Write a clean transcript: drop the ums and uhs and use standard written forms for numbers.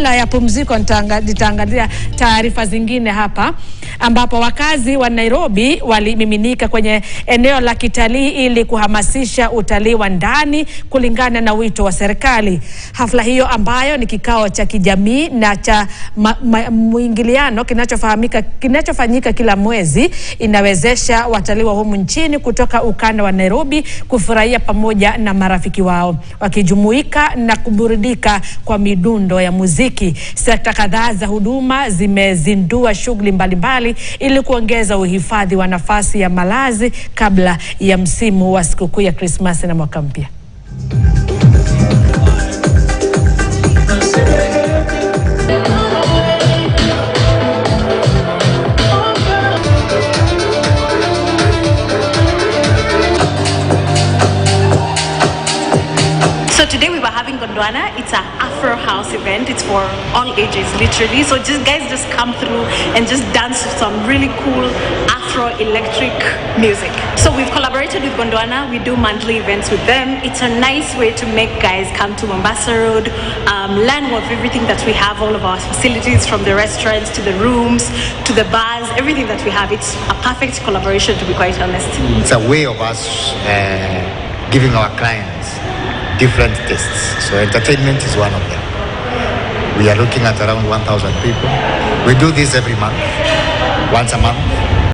kabla ya pumziko nitaangalia taarifa zingine hapa, ambapo wakazi wa Nairobi walimiminika kwenye eneo la kitalii ili kuhamasisha utalii wa ndani kulingana na wito wa serikali. Hafla hiyo ambayo ni kikao cha kijamii na cha muingiliano kinachofanyika kila mwezi, inawezesha watalii wa humu nchini kutoka ukanda wa Nairobi kufurahia pamoja na marafiki wao, wakijumuika na kuburudika kwa midundo ya muziki. Sekta kadhaa za huduma zimezindua shughuli mbalimbali ili kuongeza uhifadhi wa nafasi ya malazi kabla ya msimu wa sikukuu ya Krismasi na mwaka mpya. So today we were having Gondwana. It's an Afro house event. It's for all ages, literally. So just come through and just dance to some really cool Afro electric music. So we've collaborated with Gondwana. We do monthly events with them. It's a nice way to make guys come to Mombasa Road, learn more of everything that we have, all of our facilities, from the restaurants to the rooms to the bars, everything that we have. It's a perfect collaboration, to be quite honest. It's a way of us giving our clients different tastes. So entertainment is one of them. We are looking at around 1,000 people. We do this every month, once a month.